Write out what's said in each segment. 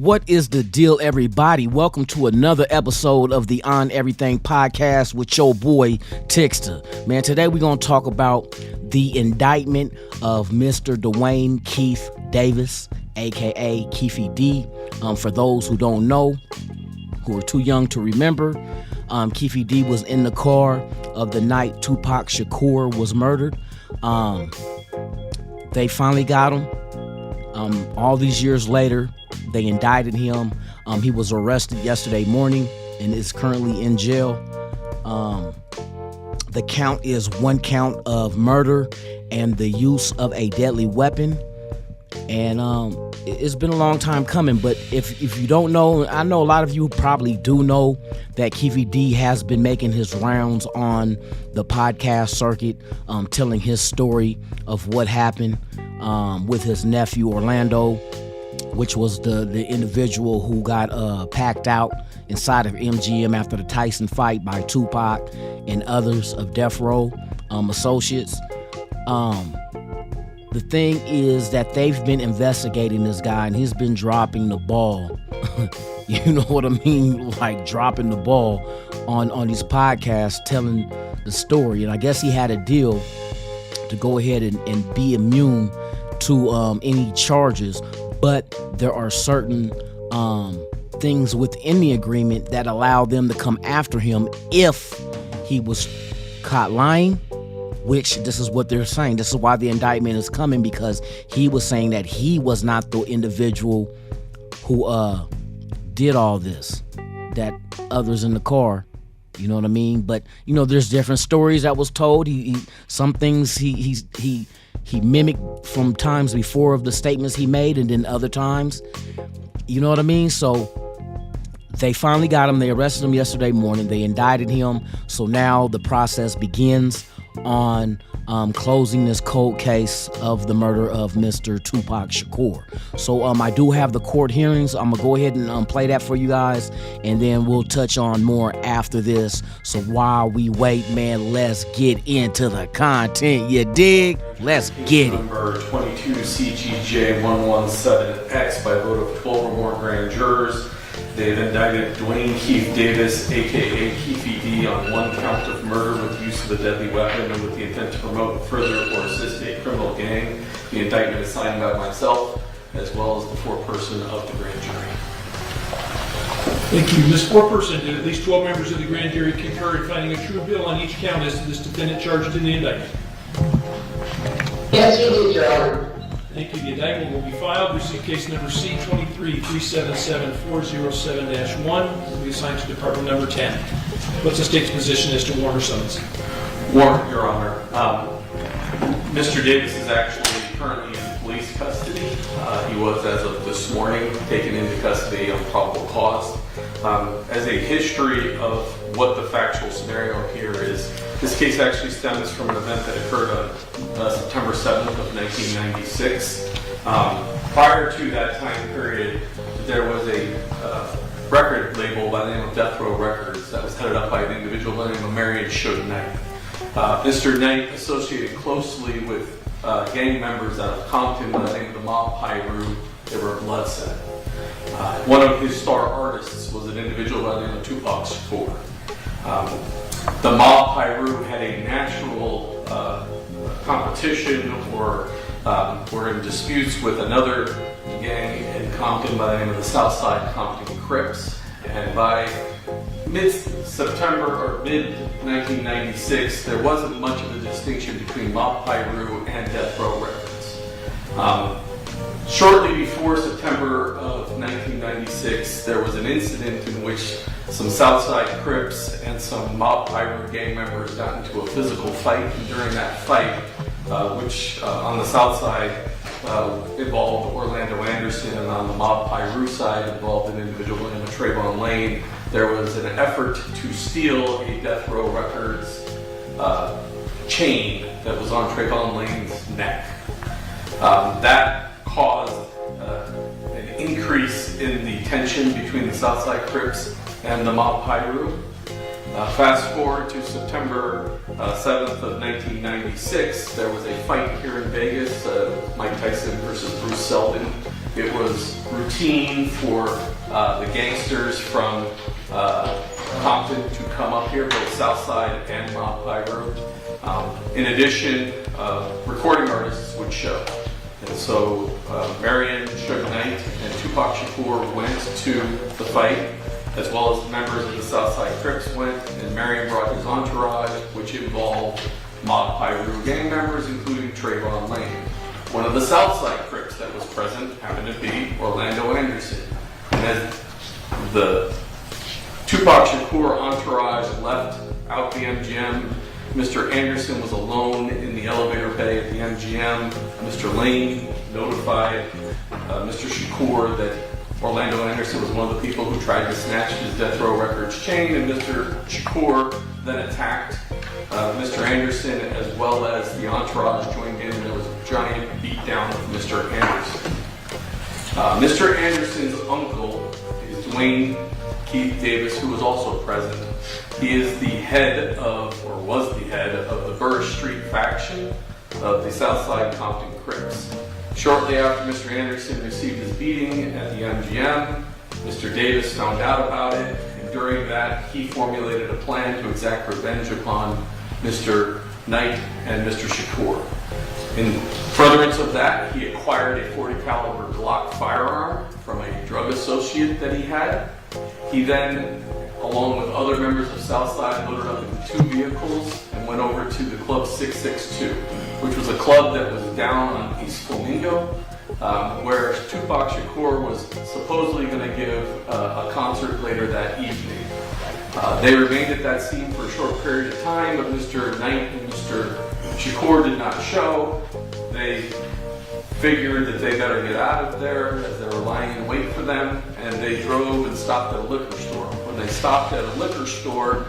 What is the deal, everybody? Welcome to another episode of the On Everything podcast with your boy Tixter. Man, today we're going to talk about the indictment of Mr. Duane Keith Davis A.K.A. Keffe D. For those who don't know, who are too young to remember, Keffe D was in the car of the night Tupac Shakur was murdered. They finally got him. All these years later, they indicted him. He was arrested yesterday morning and is currently in jail. The count is one count of murder and the use of a deadly weapon. And it's been a long time coming, but if you don't know, I know a lot of you probably do know that Keffe D has been making his rounds on the podcast circuit, telling his story of what happened with his nephew Orlando, which was the individual who got packed out inside of MGM after the Tyson fight by Tupac and others of Death Row associates. The thing is that they've been investigating this guy, and he's been dropping the ball. You know what I mean? Like dropping the ball on these podcasts, telling the story. And I guess he had a deal to go ahead and be immune to any charges. But there are certain things within the agreement that allow them to come after him if he was caught lying. Which this is what they're saying. This is why the indictment is coming, because he was saying that he was not the individual who did all this, that others in the car, you know what I mean? But you know, there's different stories that was told. Some things he mimicked from times before of the statements he made, and then other times, you know what I mean? So they finally got him. They arrested him yesterday morning. They indicted him. So now the process begins on closing this cold case of the murder of Mr. Tupac Shakur. So I do have the court hearings. I'm gonna go ahead and play that for you guys, and then we'll touch on more after this. So while we wait, man, let's get into the content. You dig? Let's get it. Number 22 CGJ117X by vote of 12 or more grand jurors. They've indicted Duane Keith Davis A.K.A. Keffe D on one count of murder with use of a deadly weapon and with the intent to promote, further, or assist a criminal gang. The indictment is signed by myself, as well as the foreperson of the grand jury. Thank you. Ms. Foreperson, did at least 12 members of the grand jury concur in finding a true bill on each count as to this defendant charged in the indictment? Yes, you did, Your Honor. Thank you. The indictment will be filed. Receipt case number C-23-377407-1 will be assigned to department number 10. What's the state's position as to warrant or summons? Warrant, Your Honor. Mr. Davis is actually currently in police custody. He was, as of this morning, taken into custody on probable cause. As a history of what the factual scenario here is, this case actually stems from an event that occurred on September 7th of 1996. Prior to that time period, there was a record label by the name of Death Row Records that was headed up by an individual by the name of Suge Knight. Mr. Knight associated closely with gang members out of Compton by the name of the Mob Pyru. They were Bloodset. One of his star artists was an individual by the name of Tupac Shakur. The Mob Pyru had a natural competition or were in disputes with another gang in Compton by the name of the Southside Compton Crips. And by mid-September or mid-1996, there wasn't much of a distinction between Mob Pyru and Death Row Records. Shortly before September of 1996, there was an incident in which some Southside Crips and some Mob Pyru gang members got into a physical fight. And during that fight, which on the South side involved Orlando Anderson, and on the Mob Pyru side involved an individual named Trayvon Lane, there was an effort to steal a Death Row Records chain that was on Trayvon Lane's neck. That caused an increase in the tension between the Southside Crips and the Mob Pyru. Fast forward to September 7th of 1996, there was a fight here in Vegas, Mike Tyson versus Bruce Seldon. it was routine for the gangsters from Compton to come up here, both Southside and Mount Pie Road. In addition, recording artists would show. And so Marion, Suge Knight, and Tupac Shakur went to the fight, as well as members of the Southside Crips went, and Marion brought his entourage, which involved Mob Piru gang members, including Trayvon Lane. One of the Southside Crips that was present happened to be Orlando Anderson. And as the Tupac Shakur entourage left out the MGM, Mr. Anderson was alone in the elevator bay at the MGM. Mr. Lane notified Mr. Shakur that Orlando Anderson was one of the people who tried to snatch his Death Row Records chain, and Mr. Shakur then attacked Mr. Anderson, as well as the entourage joined in. There was a giant beatdown of Mr. Anderson. Mr. Anderson's uncle is Duane Keith Davis, who was also present. He is the head of, or was the head of the Burr Street faction of the Southside Compton Crips. Shortly after Mr. Anderson received his beating at the MGM, Mr. Davis found out about it, and during that, he formulated a plan to exact revenge upon Mr. Knight and Mr. Shakur. In furtherance of that, he acquired a .40 caliber Glock firearm from a drug associate that he had. He then, along with other members of Southside, loaded up into 2 vehicles and went over to the Club 662, which was a club that was down on East Flamingo, where Tupac Shakur was supposedly going to give a concert later that evening. They remained at that scene for a short period of time, but Mr. Knight and Mr. Shakur did not show. They figured that they better get out of there as they were lying in wait for them, and they drove and stopped at a liquor store. When they stopped at a liquor store,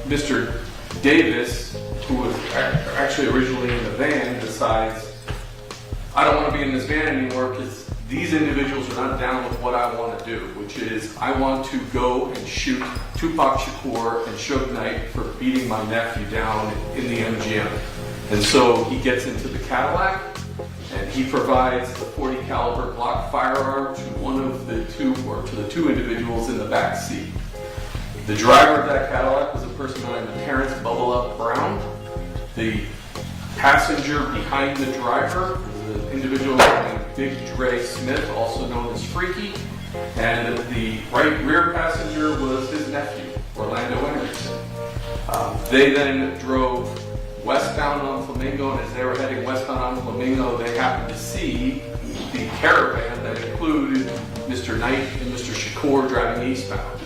Mr. Davis, who was actually originally in the van, decides, I don't want to be in this van anymore because these individuals are not down with what I want to do, which is I want to go and shoot Tupac Shakur and Suge Knight for beating my nephew down in the MGM. And so he gets into the Cadillac and he provides the .40 caliber Glock firearm to one of the two, or to the 2 individuals in the back seat. The driver of that Cadillac was a person named Terrence Bubble Up Brown. The passenger behind the driver was an individual named Big Dre Smith, also known as Freaky. And the right rear passenger was his nephew, Orlando Anderson. They then drove westbound on Flamingo, and as they were heading westbound on Flamingo, they happened to see the caravan that included Mr. Knight and Mr. Shakur driving eastbound.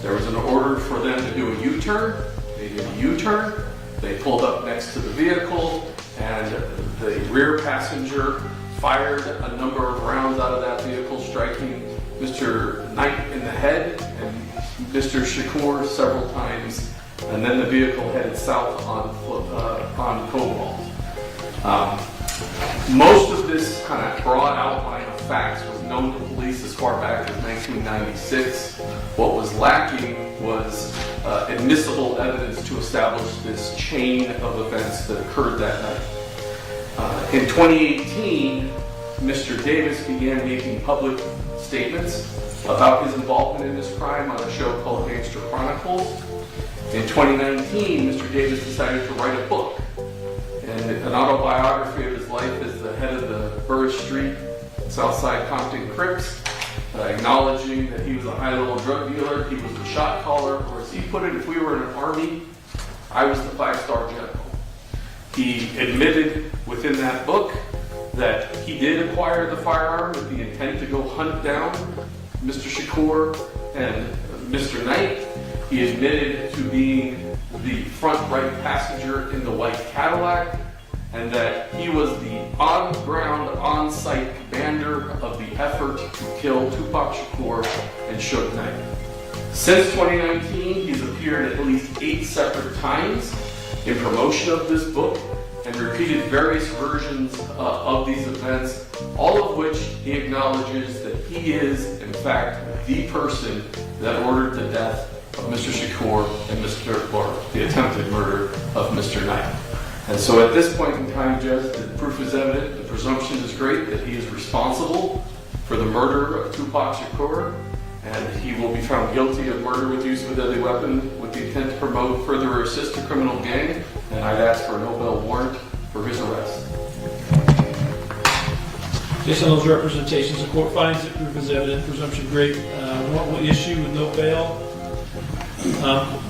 There was an order for them to do a U-turn. They did a U-turn. They pulled up next to the vehicle, and the rear passenger fired a number of rounds out of that vehicle, striking Mr. Knight in the head and Mr. Shakur several times, and then the vehicle headed south on Cobalt. Most of this kind of broad outline of facts was known to police as far back as 1996. What was lacking was admissible evidence to establish this chain of events that occurred that night. In 2018, Mr. Davis began making public statements about his involvement in this crime on a show called Gangster Chronicles. In 2019, Mr. Davis decided to write a book, and an autobiography of his life as the head of the Burr Street Southside Compton Crips, acknowledging that he was a high-level drug dealer, he was a shot caller, or as he put it, if we were in an army, I was the 5-star general. He admitted within that book that he did acquire the firearm with the intent to go hunt down Mr. Shakur and Mr. Knight. He admitted to being the front right passenger in the white Cadillac, and that he was the on-ground, on-site commander of the effort to kill Tupac Shakur and Suge Knight. Since 2019, he's appeared at least 8 separate times in promotion of this book and repeated various versions of these events, all of which he acknowledges that he is, in fact, the person that ordered the death of Mr. Shakur and the attempted murder of Mr. Knight. And so at this point in time, Judge, the proof is evident, the presumption is great that he is responsible for the murder of Tupac Shakur, and he will be found guilty of murder with use of a deadly weapon with the intent to promote, further, or assist a criminal gang, and I'd ask for a no bail warrant for his arrest. Based on those representations, the court finds that proof is evident, presumption great. Warrant will issue with no bail.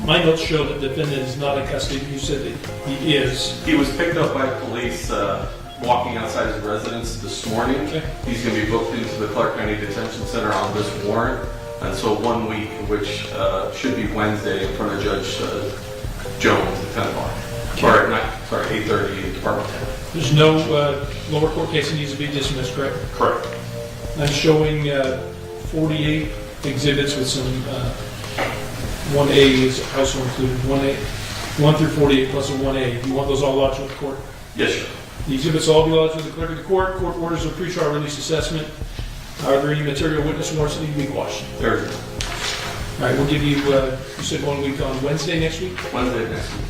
My notes show that the defendant is not in custody. You said that he is. He was picked up by police walking outside his residence this morning. Okay. He's going to be booked into the Clark County Detention Center on this warrant. And so 1 week, which should be Wednesday, in front of Judge Jones at 10 o'clock. Or at night, sorry, 8:30 in Department 10. There's no lower court case that needs to be dismissed, correct? Correct. I'm showing 48 exhibits with some 1A is also included. 1A, 1 through 48 plus a 1A. You want those all lodged with the court? Yes, sir. The exhibits will all be lodged with the clerk of the court. Court orders a pretrial release assessment. Are there any material witness warrants that need to be quashed? There is. All right, we'll give you, you said 1 week on Wednesday next week? Wednesday next week.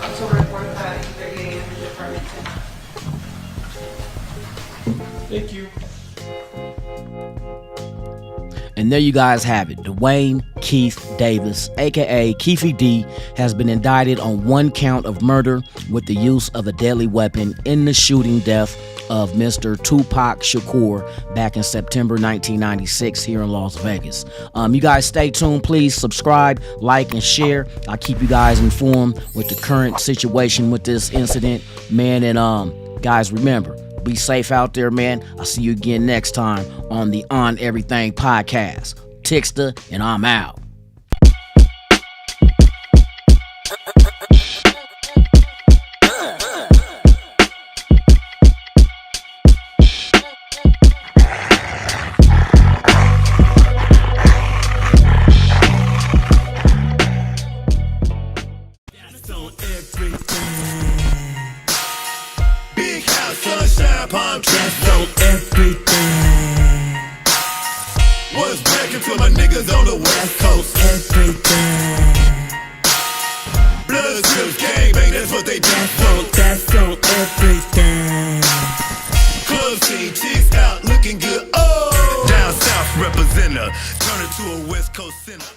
October 4th at 8:30 a.m. in Department 10. Thank you. And there you guys have it. Duane Keith Davis, A.K.A. Keffe D, has been indicted on 1 count of murder with the use of a deadly weapon in the shooting death of Mr. Tupac Shakur back in September 1996 here in Las Vegas. You guys stay tuned. Please subscribe, like, and share. I'll keep you guys informed with the current situation with this incident, man. And guys, remember, be safe out there, man. I'll see you again next time on the On Everything podcast. Tixter, and I'm out. Sunshine, palm trees, that's on everything. Was breaking to my niggas on the West Coast. Everything. Blood strips, gangbang, that's what they do. That's on everything. Club scene, chicks out looking good. Oh, down south representer, turn it to a West Coast center.